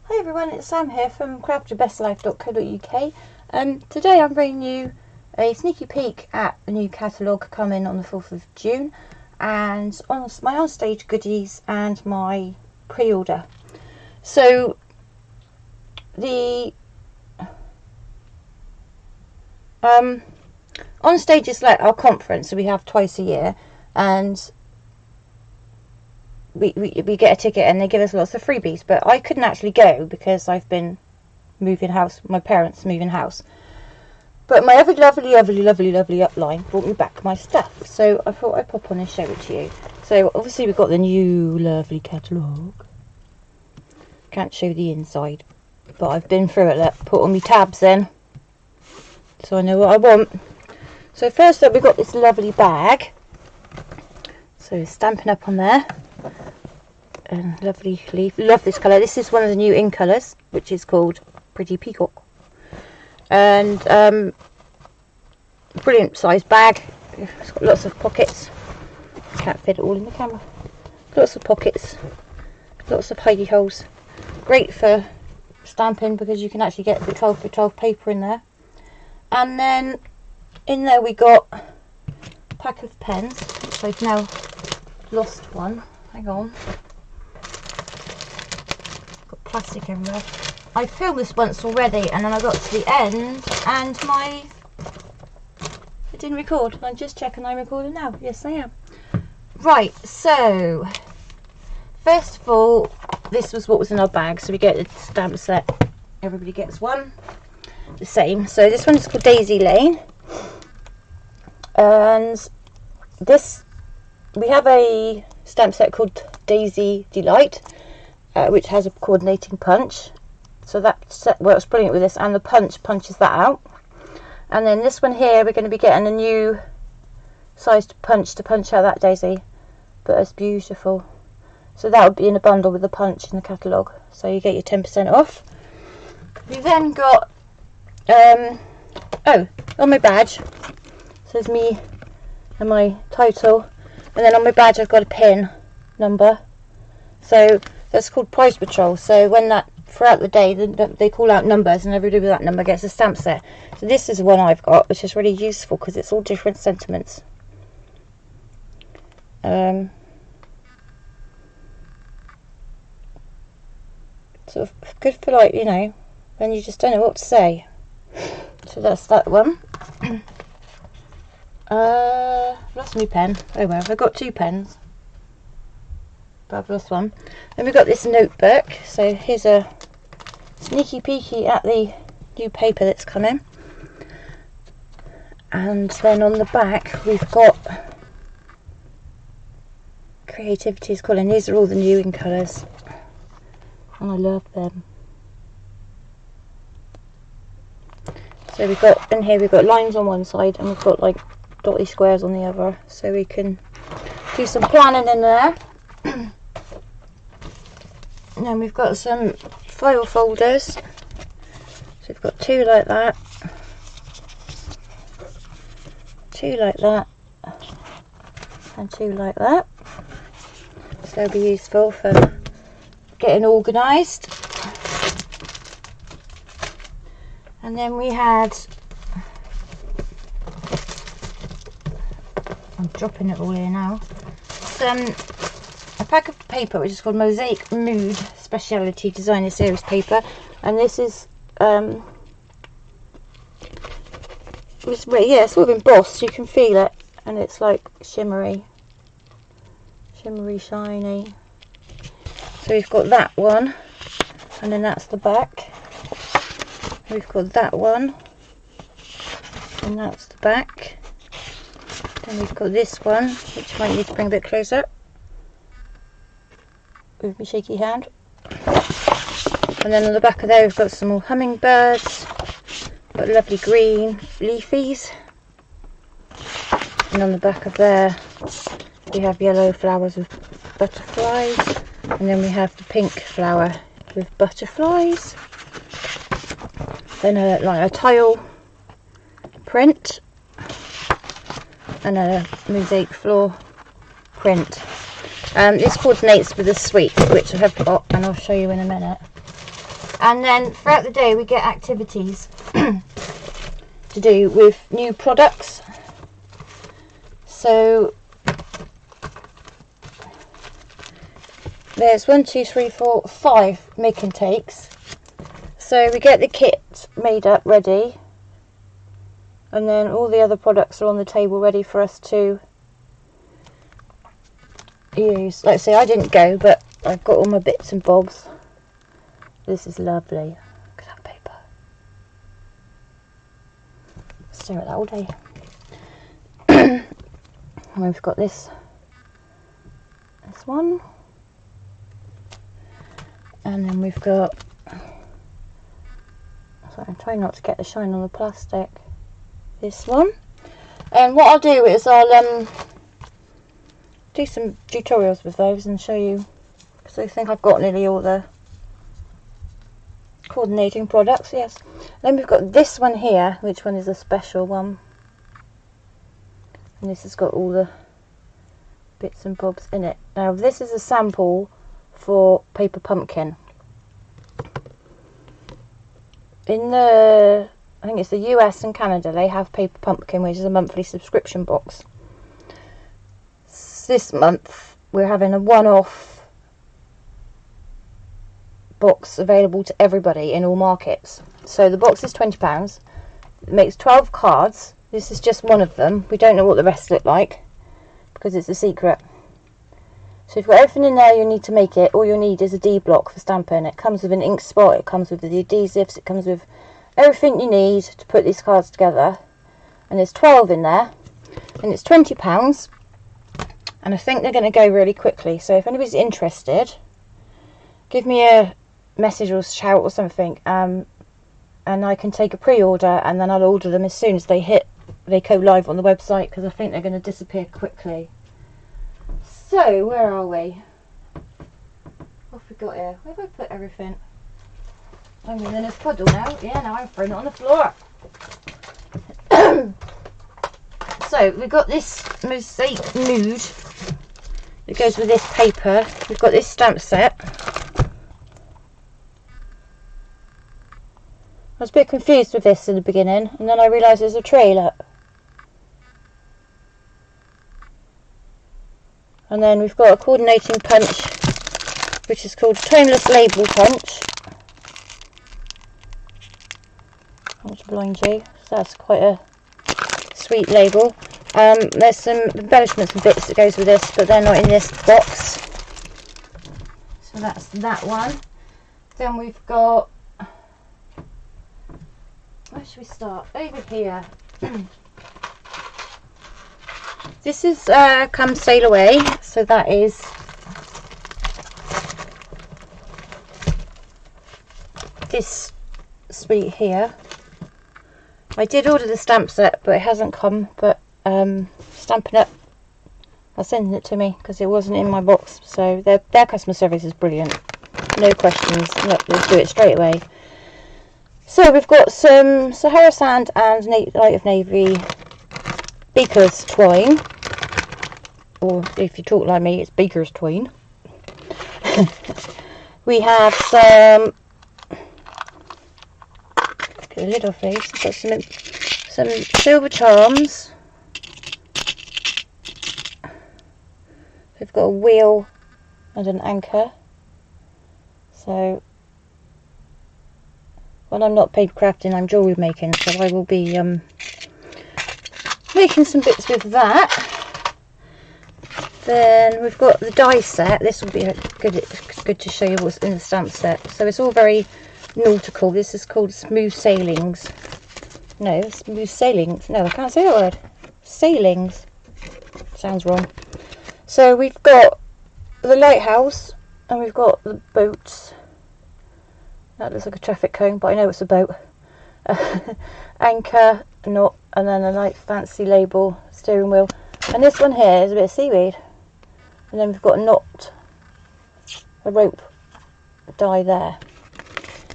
Hi everyone, it's Sam here from craftyourbestlife.co.uk. Today I'm bringing you a sneaky peek at a new catalogue coming on the 4th of June and on my OnStage Goodies and my pre-order. So the OnStage is like our conference, so we have twice a year, and we get a ticket and they give us lots of freebies, but I couldn't actually go because I've been moving house, my parents moving house. But my other lovely upline brought me back my stuff, so I thought I'd pop on and show it to you. So obviously we've got the new lovely catalogue. Can't show the inside, but I've been through it. Look, put all my tabs in, so I know what I want. So first up, we've got this lovely bag. So Stampin Up on there. And lovely leaf. Love this colour. This is one of the new in colours, which is called Pretty Peacock. And brilliant sized bag. It's got lots of pockets. Can't fit it all in the camera. Lots of pockets. Lots of hidey holes. Great for stamping because you can actually get the 12x12 paper in there. And then in there we got a pack of pens, which I've now lost one. Hang on. Plastic everywhere. I filmed this once already and then I got to the end and it didn't record. I'm just checking I'm recording now. Yes, I am. Right, so first of all, this was what was in our bag. So we get the stamp set. Everybody gets one. The same. So this one is called Daisy Lane. And this, we have a stamp set called Daisy Delight, which has a coordinating punch, so that set works brilliant with this, and the punch punches that out. And then this one here, we're going to be getting a new sized punch to punch out that daisy, but it's beautiful. So that would be in a bundle with the punch in the catalogue, so you get your 10% off. We then got oh, on my badge says me and my title, and then on my badge I've got a pin number, so that's called Prize Patrol. So when that, throughout the day, they call out numbers and everybody with that number gets a stamp set. So this is the one I've got, which is really useful because it's all different sentiments. Sort of good for, like, you know, when you just don't know what to say. So that's that one. Lost my pen. Oh well, I've got two pens. But I've lost one. Then we've got this notebook. So here's a sneaky peeky at the new paper that's coming. And then on the back we've got Creativity is Calling. These are all the new in colours. And I love them. So we've got, in here we've got lines on one side and we've got like dotty squares on the other. So we can do some planning in there. And then we've got some file folders. So we've got two like that, two like that, and two like that. So they'll be useful for getting organised. And then we had, I'm dropping it all here now, a pack of paper which is called Mosaic Mood Speciality Designer Series paper, and this is it's sort of embossed, you can feel it, and it's like shimmery shiny. So we've got that one, and then that's the back. We've got that one, and that's the back. Then we've got this one, which I might need to bring a bit closer with my shaky hand. And then on the back of there we've got some more hummingbirds, got lovely green leafies, and on the back of there we have yellow flowers with butterflies, and then we have the pink flower with butterflies, then like a tile print and a mosaic floor print. This coordinates with the suite, which I have got, and I'll show you in a minute. And then throughout the day we get activities to do with new products. So there's 1, 2, 3, 4, 5 make and takes. So we get the kit made up ready, and then all the other products are on the table ready for us to use. Like I say, I didn't go, but I've got all my bits and bobs. This is lovely. Look at that paper. Stare at that all day. And we've got this one, and then we've got, so I'm trying not to get the shine on the plastic, this one. And what I'll do is I'll do some tutorials with those and show you, because I think I've got nearly all the coordinating products. Yes. Then we've got this one here, which one is a special one, and this has got all the bits and bobs in it. Now this is a sample for Paper Pumpkin. In the, I think it's the US and Canada, they have Paper Pumpkin, which is a monthly subscription box. This month we're having a one-off box available to everybody in all markets. So the box is £20. It makes 12 cards. This is just one of them. We don't know what the rest look like because it's a secret. So you've got everything in there you need to make it. All you need is a D block for stamping. It comes with an ink spot, it comes with the adhesives, it comes with everything you need to put these cards together. And there's 12 in there, and it's £20. And I think they're going to go really quickly. So if anybody's interested, give me a message or shout or something, and I can take a pre-order, and then I'll order them as soon as they go live on the website, because I think they're going to disappear quickly. So where are we? What have we got here? Where have I put everything? I'm in this puddle now. Yeah, now I'm throwing it on the floor. So we've got this Mosaic nude that goes with this paper. We've got this stamp set. I was a bit confused with this in the beginning, and then I realised there's a tray, look. And then we've got a coordinating punch, which is called Toneless Label Punch. I want to blind you, so that's quite a sweet label. There's some embellishments and bits that goes with this, but they're not in this box. So that's that one. Then we've got, where should we start? Over here. This is Come Sail Away, so that is this suite here. I did order the stamp set, but it hasn't come, but Stampin Up are sending it to me because it wasn't in my box, so their customer service is brilliant. No questions, look, they'll do it straight away. So we've got some Sahara Sand and Light of Navy Beaker's Twine, or if you talk like me, it's Beaker's Twine. We have some, get the lid off these, we've got some silver charms. We've got a wheel and an anchor. So when I'm not paper crafting, I'm jewellery making, so I will be making some bits with that. Then we've got the die set. This will be good to show you what's in the stamp set. So it's all very nautical. This is called Smooth Sailings. No, Smooth Sailings. No, I can't say that word. Sailings. Sounds wrong. So we've got the lighthouse, and we've got the boats. That looks like a traffic cone, but I know it's a boat. Anchor, knot, and then a light fancy label, steering wheel. And this one here is a bit of seaweed. And then we've got a knot, a rope die there.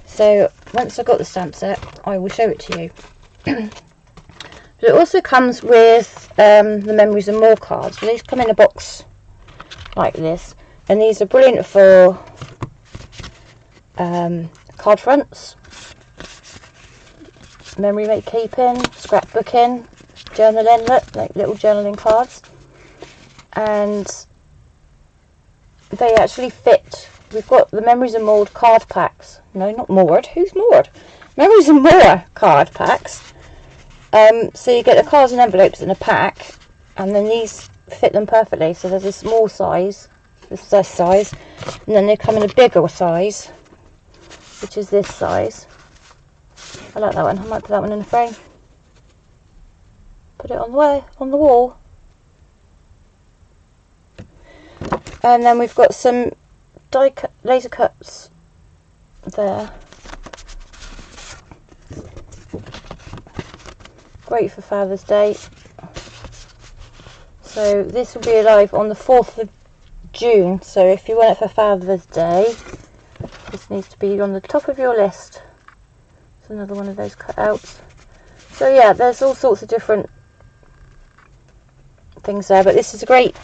So once I've got the stamp set, I will show it to you. But it also comes with the Memories and More cards. So these come in a box like this. And these are brilliant for card fronts, memory make keeping, scrapbooking, journaling, look, like little journaling cards. And they actually fit. We've got the Memories and More card packs. No, not Moored. Who's Moored? Memories and More card packs. So you get the cards and envelopes in a pack, and then these fit them perfectly. So there's a small size, this size, and then they come in a bigger size, which is this size. I like that one. I might put that one in the frame. Put it on the wall. And then we've got some laser cuts there. Great for Father's Day. So this will be live on the 4th of June. So if you want it for Father's Day, this needs to be on the top of your list. It's another one of those cutouts. So yeah, there's all sorts of different things there, but this is great.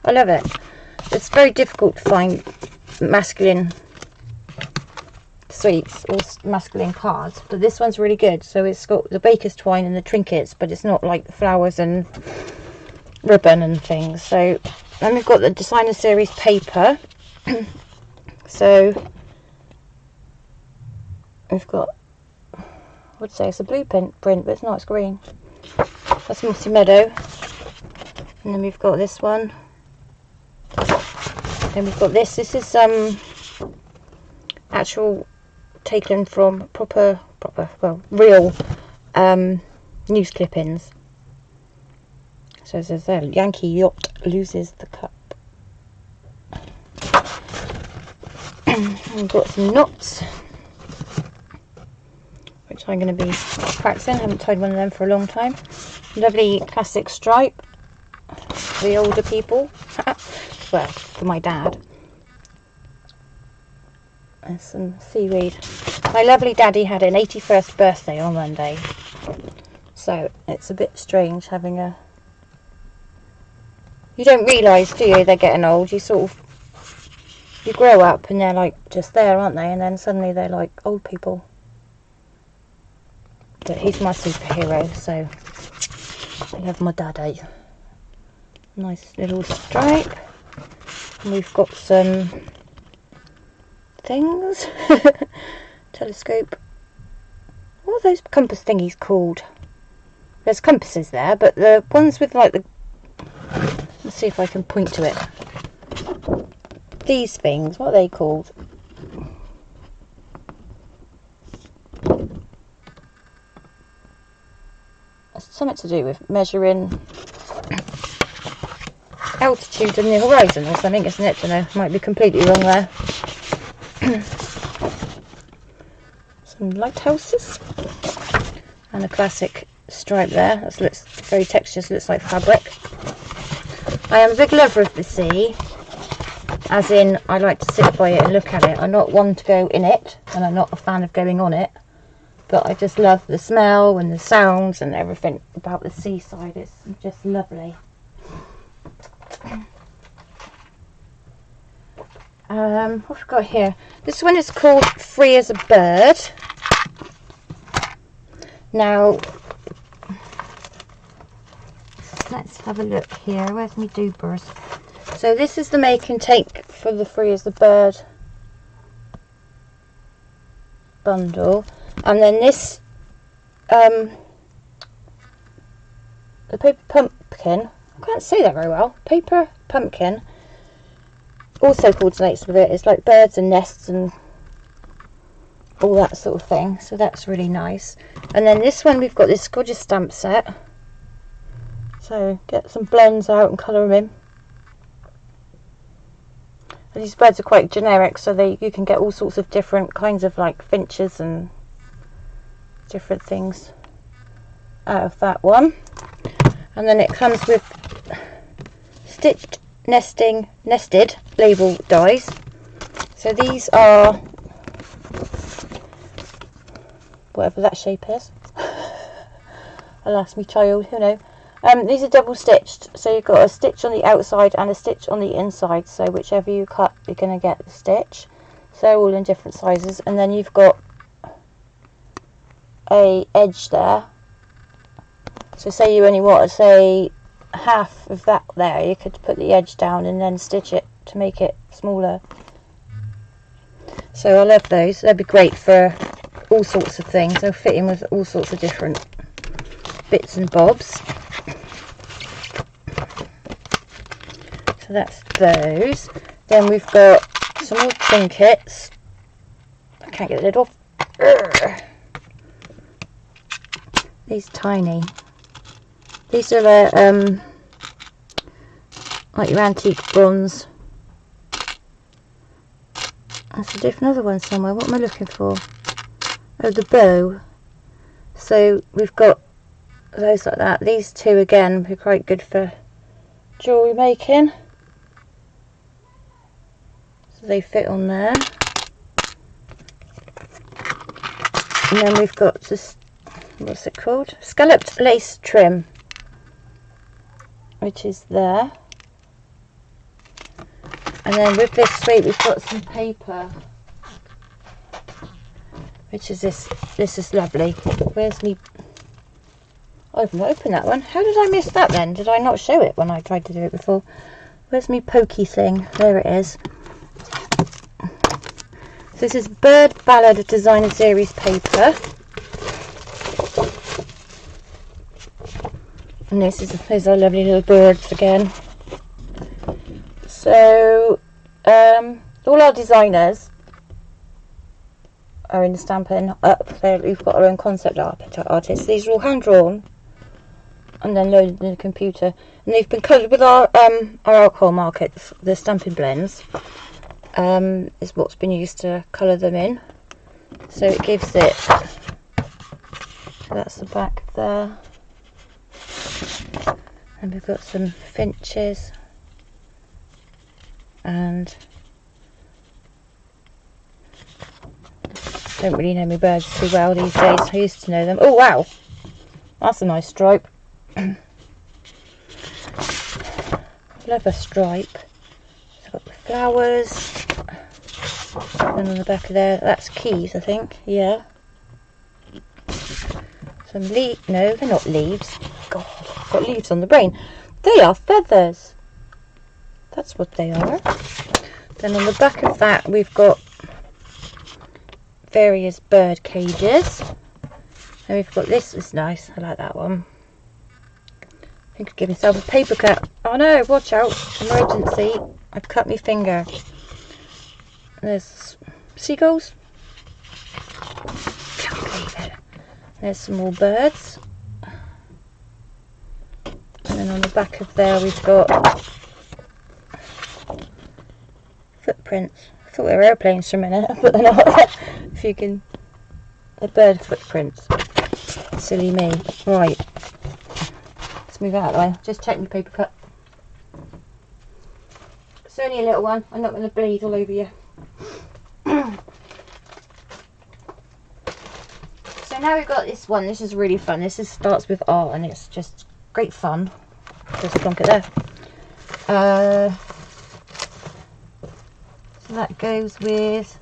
I love it. It's very difficult to find masculine sweets or masculine cards, but this one's really good. So it's got the baker's twine and the trinkets, but it's not like flowers and ribbon and things. So then we've got the designer series paper. So we've got, I would say it's a blue print, but it's not, it's green. That's Mossy Meadow. And then we've got this one. Then we've got this. This is actual taken from real news clippings. So it says there, Yankee yacht loses the cup. We've got some knots, which I'm going to be practicing. I haven't tied one of them for a long time. Lovely classic stripe for the older people. Well, for my dad. There's some seaweed. My lovely daddy had an 81st birthday on Monday, so it's a bit strange having a... You don't realise, do you, they're getting old. You sort of... You grow up and they're like just there, aren't they? And then suddenly they're like old people. But he's my superhero, so I love my daddy. Nice little stripe. And we've got some things. Telescope. What are those compass thingies called? There's compasses there, but the ones with like the... Let's see if I can point to it. These things, what are they called? It's something to do with measuring altitude in the horizon or something, isn't it? I don't know, might be completely wrong there. Some lighthouses and a classic stripe there. That looks very textured, looks like fabric. I am a big lover of the sea, as in I like to sit by it and look at it. I'm not one to go in it, and I'm not a fan of going on it, but I just love the smell and the sounds and everything about the seaside. It's just lovely. What have we got here? This one is called Free as a Bird. Now, let's have a look here. Where's my doobers? So this is the make and take for the Free as a Bird bundle. And then this, the paper pumpkin, I can't say that very well, paper pumpkin, also coordinates with it. It's like birds and nests and all that sort of thing, so that's really nice. And then this one, we've got this gorgeous stamp set, so get some blends out and colour them in. And these birds are quite generic, so you can get all sorts of different kinds of like finches and different things out of that one. And then it comes with stitched nested label dies. So these are whatever that shape is. Alas, me child, who knows. These are double stitched, so you've got a stitch on the outside and a stitch on the inside, so whichever you cut you're going to get the stitch. So they're all in different sizes, and then you've got a edge there. So say you only want to say half of that there, you could put the edge down and then stitch it to make it smaller. So I love those. They'd be great for all sorts of things. They'll fit in with all sorts of different bits and bobs. So that's those. Then we've got some more trinkets. I can't get the lid off. Urgh. These tiny. These are like your antique bronze. That's a different other one somewhere. What am I looking for? Oh, the bow. So we've got those like that. These two again are quite good for jewellery making. So they fit on there. And then we've got this, what's it called? Scalloped lace trim, which is there. And then with this suite we've got some paper, which is this. This is lovely. Where's me? I haven't opened that one. How did I miss that then? Did I not show it when I tried to do it before? Where's me pokey thing? There it is. So this is Bird Ballad Designer Series paper. And these are lovely little birds again. So all our designers are in the Stampin' Up. We've got our own concept artists. These are all hand drawn and then loaded in the computer. And they've been coloured with our alcohol markers, the stamping blends. Is what's been used to colour them in. So it gives it. That's the back there. And we've got some finches. And don't really know my birds too well these days. I used to know them. Oh wow, that's a nice stripe. Love a stripe. So I've got the flowers, and on the back of there, that's keys, I think. Yeah. Some leaves. No, they're not leaves. God, I've got leaves on the brain. They are feathers. That's what they are. Then on the back of that we've got various bird cages. And we've got this. It's nice. I like that one. I think I'll give myself a paper cut. Oh no, watch out. Emergency. I've cut my finger. There's seagulls. Can't believe it. There's some more birds. And then on the back of there we've got footprints. I thought they were airplanes for a minute, but they're not. If you can, they're bird footprints. Silly me. Right, let's move out of the way. Just check my paper cut. It's only a little one. I'm not going to bleed all over you. So now we've got this one. This is really fun. This starts with R and it's just great fun. Just plonk it there. So that goes with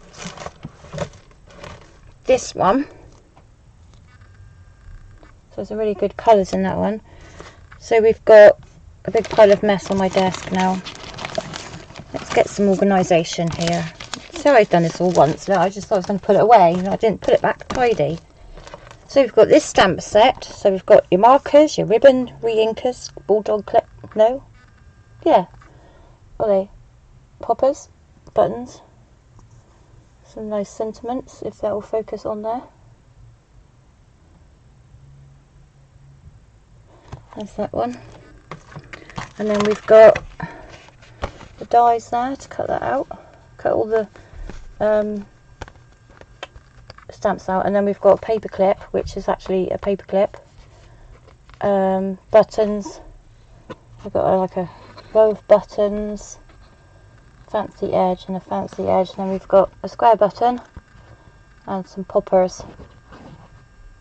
this one. So there's a really good colours in that one. So we've got a big pile of mess on my desk now. Let's get some organisation here. So I've done this all once. No, I just thought I was going to put it away. I didn't put it back tidy. So we've got this stamp set. So we've got your markers, your ribbon, re-inkers, bulldog clip. No? Yeah. What are they? Poppers? Buttons. Some nice sentiments, if they'll focus on there. There's that one. And then we've got the dies there to cut that out. Cut all the stamps out. And then we've got a paper clip, which is actually a paper clip. Buttons. I've got like a row of buttons. Fancy edge and a fancy edge. And then we've got a square button and some poppers.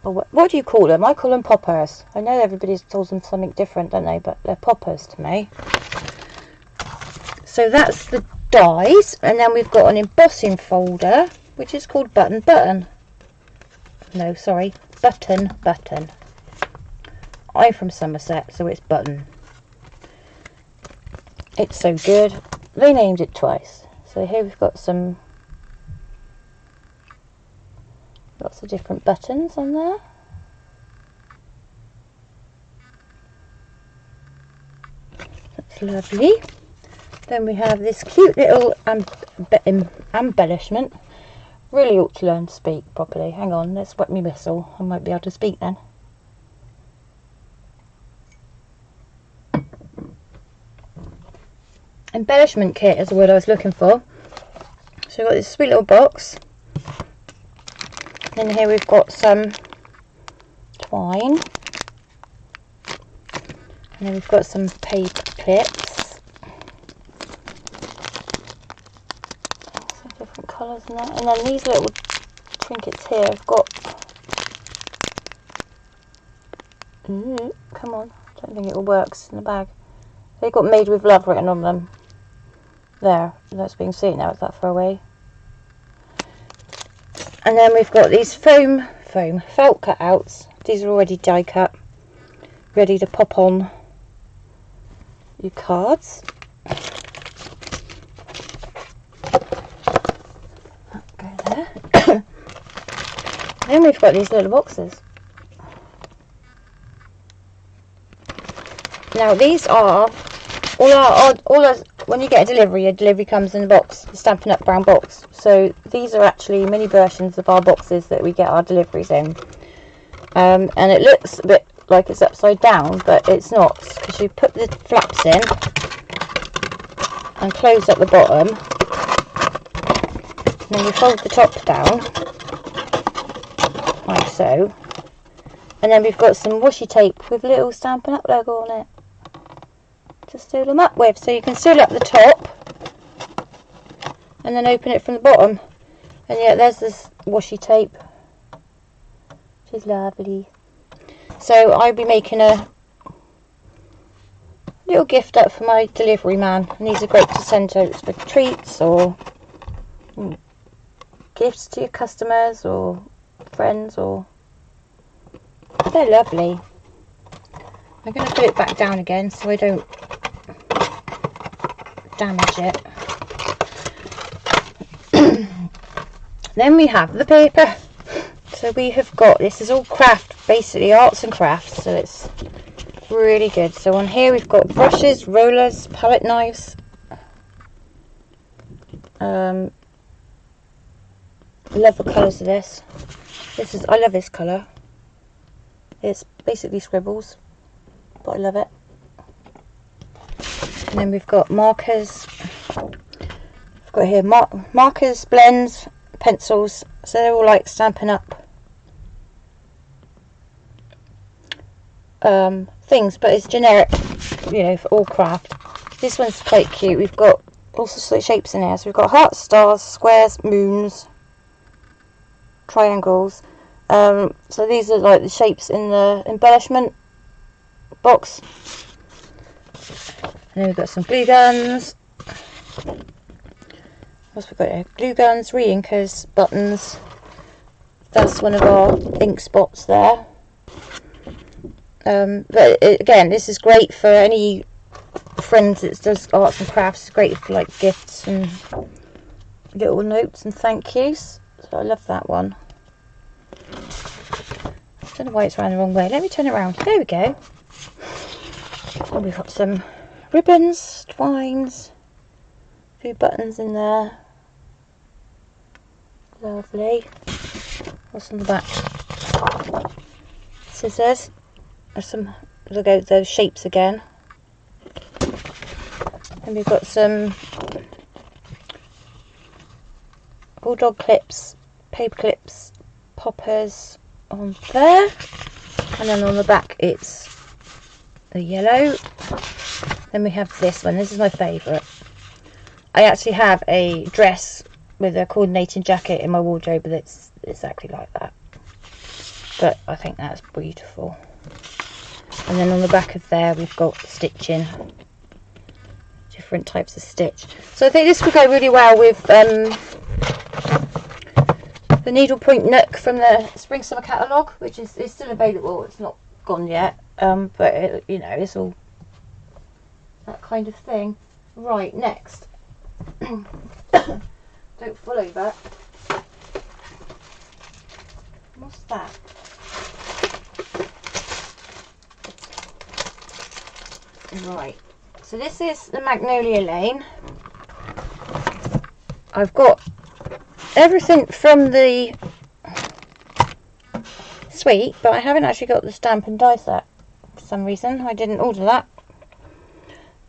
Or what do you call them? I call them poppers. I know everybody calls them something different, don't they? But they're poppers to me. So that's the dies, and then we've got an embossing folder which is called Button. No, sorry, Button. I'm from Somerset, so it's Button. It's so good. They named it twice. So here we've got some lots of different buttons on there. That's lovely. Then we have this cute little embellishment. Really ought to learn to speak properly. Hang on, let's wet me whistle. I might be able to speak then. Embellishment kit is the word I was looking for. So we've got this sweet little box. Then here we've got some twine. And then we've got some paper clips. Some different colours in that. And then these little trinkets here I've got. Come on, I don't think it all works in the bag. They've got Made with Love written on them. There, that's being seen now, is that far away? And then we've got these felt cutouts. These are already die cut, ready to pop on your cards. Go there. Then we've got these little boxes. Now these are when you get a delivery comes in a box, the Stampin' Up brown box. So these are actually mini versions of our boxes that we get our deliveries in. And it looks a bit like it's upside down, but it's not, because you put the flaps in and close up the bottom, and then you fold the top down like so, and then we've got some washi tape with little Stampin' Up logo on it to seal them up with, so you can seal up the top and then open it from the bottom. And yeah, there's this washi tape, which is lovely. So I'll be making a little gift up for my delivery man, and these are great to send out for treats or gifts to your customers or friends, or they're lovely. I'm going to put it back down again so I don't damage it. Then we have the paper. So we have got, this is all craft, basically arts and crafts, so it's really good. So on here we've got brushes, rollers, palette knives, love the colours of this. I love this colour. It's basically scribbles, but I love it. And then we've got markers. We've got here markers, blends, pencils. So they're all like Stampin' Up things, but it's generic, you know, for all craft. This one's quite cute. We've got all sorts of shapes in here. So we've got hearts, stars, squares, moons, triangles. So these are like the shapes in the embellishment box. And then we've got some glue guns. What's we got here? Glue guns, re-inkers, buttons. That's one of our ink spots there. But again, this is great for any friends that does arts and crafts. It's great for like gifts and little notes and thank yous. So I love that one. I don't know why it's around the wrong way. Let me turn it around. There we go. And we've got some ribbons, twines, a few buttons in there. Lovely. What's on the back? Scissors. There's some, look at those shapes again. And we've got some bulldog clips, paper clips, poppers on there. And then on the back it's the yellow. Then we have this one. This is my favourite. I actually have a dress with a coordinating jacket in my wardrobe that's exactly like that. But I think that's beautiful. And then on the back of there we've got stitching. different types of stitch. So I think this would go really well with the needlepoint nook from the Spring Summer catalogue, which is still available. It's not gone yet, but it, you know, it's all that kind of thing. Right, next. Don't fall over. What's that? Right, so this is the Magnolia Lane. I've got everything from the suite, but I haven't actually got the stamp and die set for some reason. I didn't order that.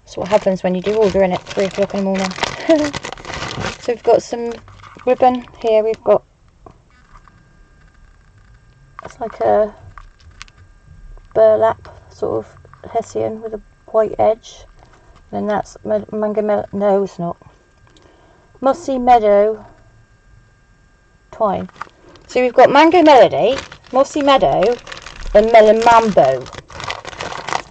That's what happens when you do ordering at 3 o'clock in the morning. So we've got some ribbon here. We've got, it's like a burlap sort of hessian with a white edge. And that's no, it's not. Mossy Meadow twine. So we've got Mango Melody, Mossy Meadow, and Melon Mambo.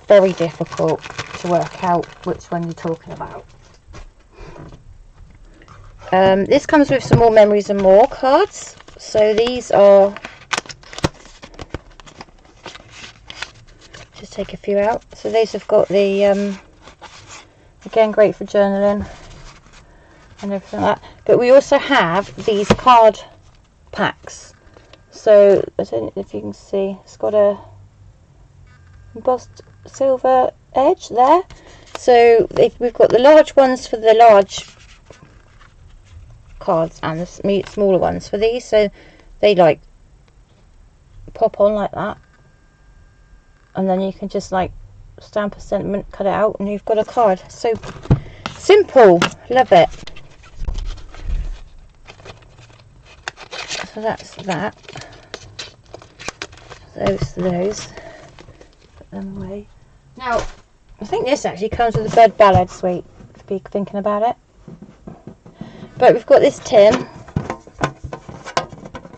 Very difficult to work out which one you're talking about. This comes with some more Memories and More cards. So these are, just take a few out. So these have got the, again, great for journaling and everything like that. But we also have these card packs. So I don't know if you can see, it's got a embossed silver edge there. So we've got the large ones for the large cards and the smaller ones for these. So they like pop on like that, and then you can just like stamp a sentiment, cut it out, and you've got a card. So simple, love it. So that's that. Those. Put them away. Now, I think this actually comes with a bird ballad suite, to be thinking about it. But we've got this tin.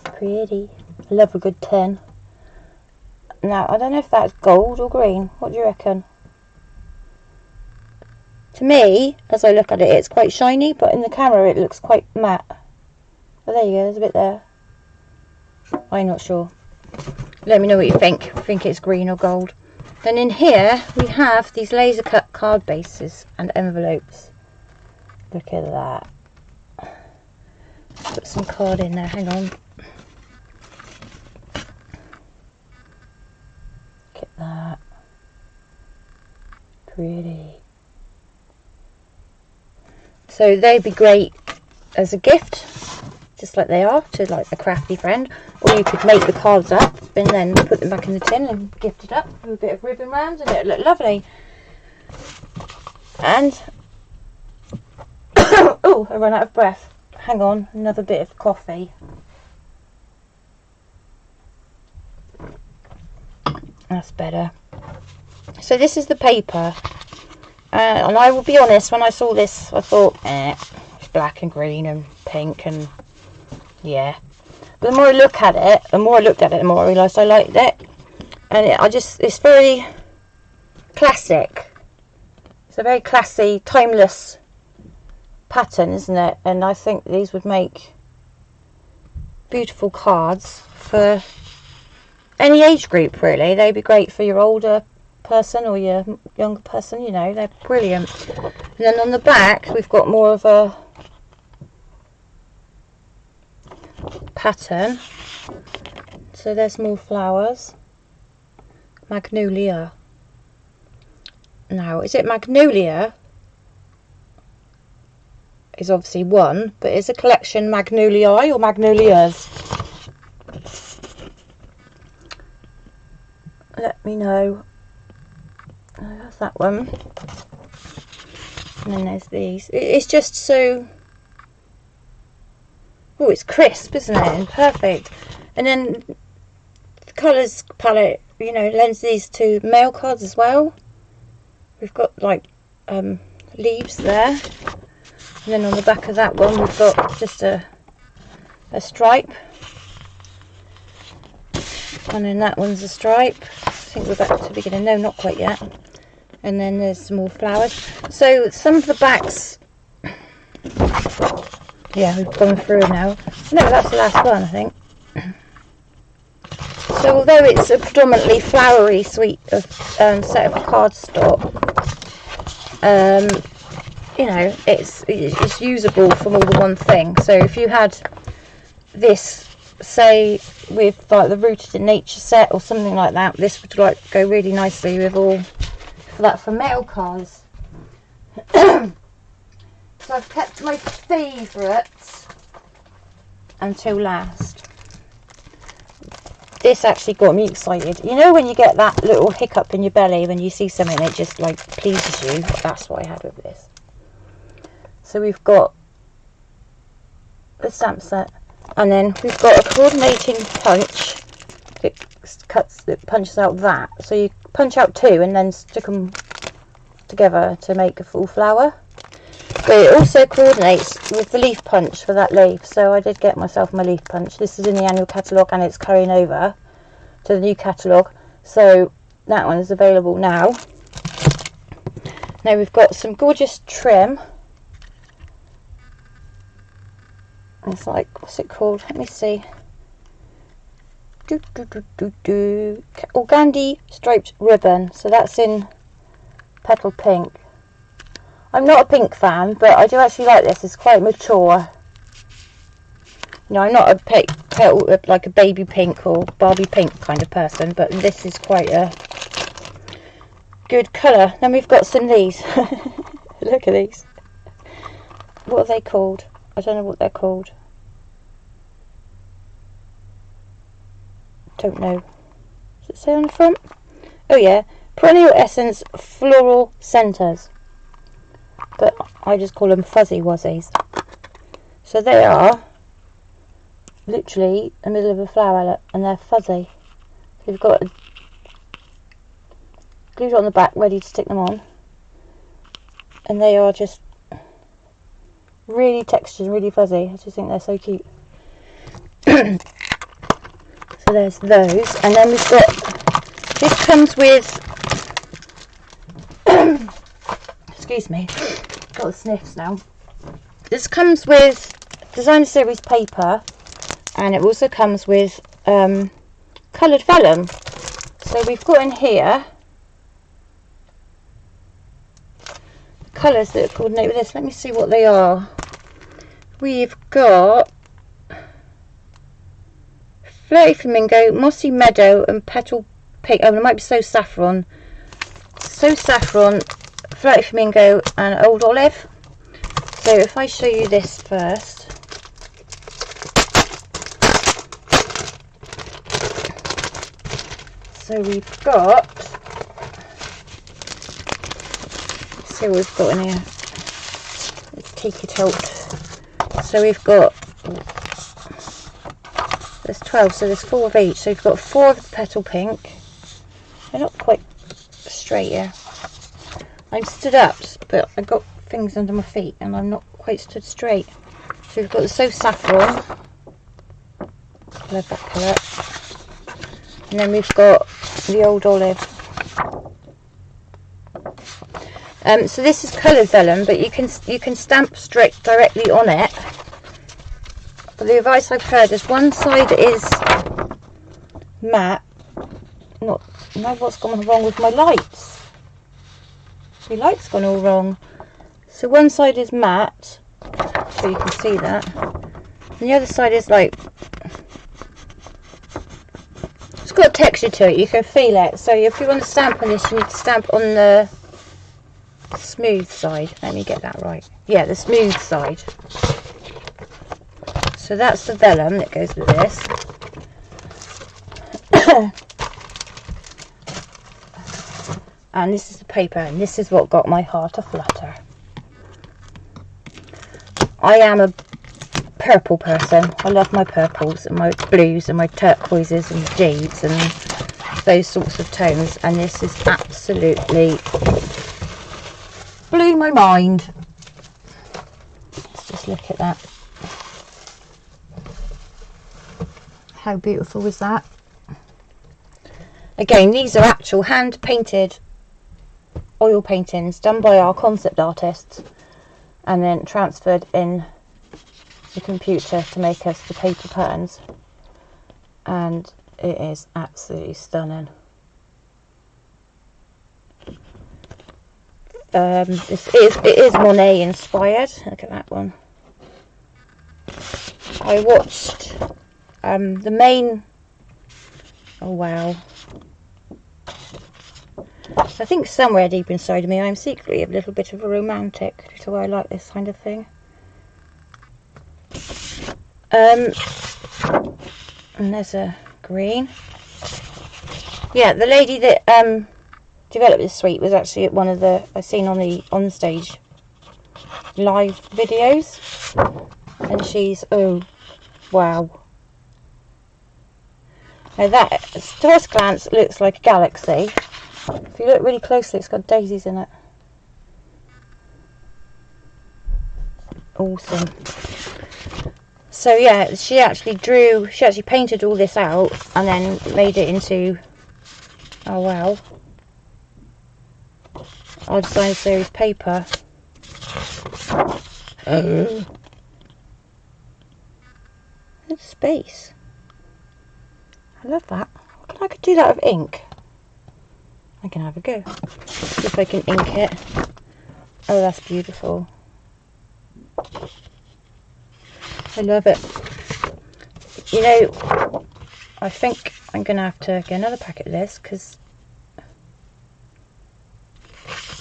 Pretty. I love a good tin. Now, I don't know if that's gold or green. What do you reckon? To me, as I look at it, it's quite shiny, but in the camera it looks quite matte. Oh, there you go, there's a bit there. I'm not sure. Let me know what you think. I think it's green or gold. Then in here we have these laser cut card bases and envelopes. Look at that. Put some card in there, hang on. Look at that. Pretty. So they'd be great as a gift, just like they are, to like a crafty friend. Or you could make the cards up and then put them back in the tin and gift it up with a bit of ribbon round, and it'll look lovely. And oh, I run out of breath. Hang on, another bit of coffee. That's better. So this is the paper. And I will be honest, when I saw this, I thought, it's black and green and pink and yeah. But the more I look at it, the more I looked at it, the more I realised I liked it. And it's very classic. It's a very classy, timeless pattern, isn't it? And I think these would make beautiful cards for any age group, really. They'd be great for your older person or your younger person, you know, they're brilliant. And then on the back we've got more of a pattern. So there's more flowers. Magnolia. Now, is it Magnolia? Is obviously one, but is a collection Magnoliae or Magnolias? Let me know. That's that one. And then there's these. It's just so... oh, it's crisp, isn't it? And perfect. And then the colours palette, you know, lends these to mail cards as well. We've got like leaves there. And then on the back of that one we've got just a stripe. And then that one's a stripe. I think we're back to the beginning. No, not quite yet. And then there's some more flowers. So some of the backs, yeah, we've gone through now. No, that's the last one, I think. So although it's a predominantly flowery suite of set of cardstock, you know, it's usable for more than one thing. So if you had this, say, with like the Rooted in Nature set or something like that, this would like go really nicely with all for that for mail cards. So I've kept my favourites until last. This actually got me excited. You know when you get that little hiccup in your belly when you see something that just like pleases you? That's what I had with this. So we've got the stamp set, and then we've got a coordinating punch that punches out that. So you punch out two and then stick them together to make a full flower. But it also coordinates with the leaf punch for that leaf. So I did get myself my leaf punch. This is in the annual catalogue and it's carrying over to the new catalogue. So that one is available now. Now we've got some gorgeous trim. It's like, what's it called? Let me see. Organdy striped ribbon. So that's in petal pink. I'm not a pink fan, but I do actually like this. It's quite mature. You know, I'm not a petal like a baby pink or Barbie pink kind of person, but this is quite a good colour. Then we've got some of these. Look at these. What are they called? I don't know what they're called. Don't know. Does it say on the front? Oh yeah, Perennial Essence Floral Centres. But I just call them fuzzy wuzzies. So they are literally the middle of a flower, and they're fuzzy. So you've got glued on the back, ready to stick them on, and they are just really textured, really fuzzy. I just think they're so cute. So there's those, and then we've got, this comes with excuse me, got the sniffs now. This comes with Designer Series paper, and it also comes with coloured vellum. So we've got in here the colours that coordinate with this. Let me see what they are. We've got Flirty Flamingo, Mossy Meadow, and Petal Pink. Oh, it might be So Saffron. So Saffron, Flirty Flamingo, and Old Olive. So if I show you this first. So we've got, let's see what we've got in here. Let's take it out. So we've got, there's 12, so there's 4 of each. So we've got 4 of the Petal Pink. They're not quite straight here. I'm stood up, but I've got things under my feet and I'm not quite stood straight. So we've got the So Saffron. Love that colour. And then we've got the Old Olive. So this is coloured vellum, but you can stamp straight directly on it. But the advice I've heard is one side is matte. Not know what's gone wrong with my lights. My light's gone all wrong. So one side is matte, so you can see that. And the other side is like, it's got a texture to it, you can feel it. So if you want to stamp on this, you need to stamp on the smooth side. Let me get that right. Yeah, the smooth side. So that's the vellum that goes with this. And this is the paper, and this is what got my heart aflutter. I am a purple person. I love my purples and my blues and my turquoises and jades and those sorts of tones, and this is absolutely blew my mind. Let's just look at that. How beautiful was that? Again, these are actual hand painted oil paintings done by our concept artists and then transferred in the computer to make us the paper patterns, and it is absolutely stunning. It is Monet inspired. Look at that one. I watched the main. Oh wow! I think somewhere deep inside of me, I'm secretly a little bit of a romantic, so I like this kind of thing. And there's a green. Yeah, the lady that developed this suite was actually at one of the I've seen on the OnStage live videos, and she's, oh wow. Now that at first glance looks like a galaxy. If you look really closely, it's got daisies in it. Awesome. So yeah, she actually painted all this out and then made it into, oh wow, our design series paper. Oh. There's space. I love that. I could do that with ink. I can have a go. See if I can ink it. Oh, that's beautiful. I love it. You know, I think I'm going to have to get another packet of this, because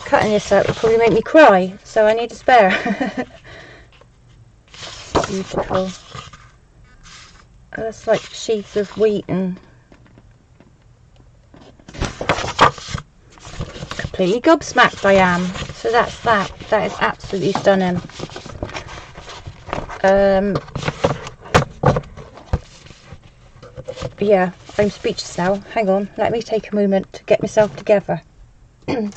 cutting this out will probably make me cry, so I need a spare. Beautiful. Oh, that's like sheets of wheat and completely gobsmacked I am. So that's that. That is absolutely stunning. Yeah, I'm speechless now. Hang on, let me take a moment to get myself together. It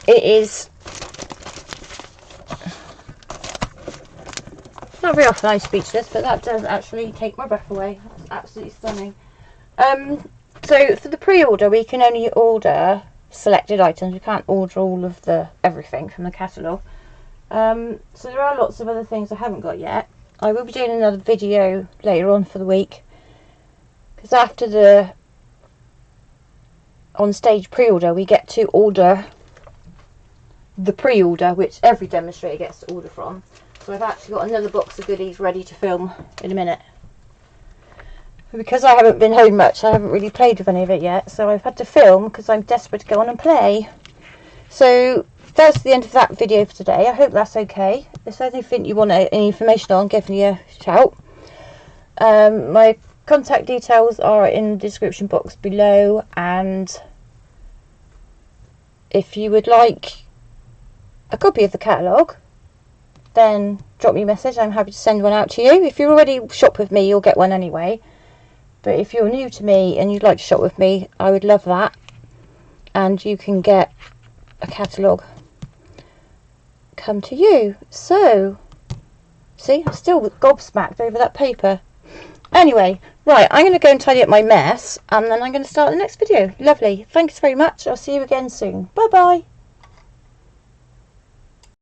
is not very often I'm speechless, but that does actually take my breath away. That's absolutely stunning. So for the pre-order, we can only order selected items. We can't order all of everything from the catalogue. So there are lots of other things I haven't got yet. I will be doing another video later on for the week, because after the OnStage pre-order, we get to order the pre-order, which every demonstrator gets to order from. So I've actually got another box of goodies ready to film in a minute. Because I haven't been home much, I haven't really played with any of it yet, so I've had to film because I'm desperate to go on and play. So that's the end of that video for today. I hope that's okay. If there's anything you want any information on, give me a shout. My contact details are in the description box below, and if you would like a copy of the catalogue, then drop me a message. I'm happy to send one out to you. If you already shop with me, you'll get one anyway. But if you're new to me and you'd like to shop with me, I would love that. And you can get a catalogue come to you. So, see, I'm still gobsmacked over that paper. Anyway, right, I'm going to go and tidy up my mess, and then I'm going to start the next video. Lovely. Thanks very much. I'll see you again soon. Bye bye.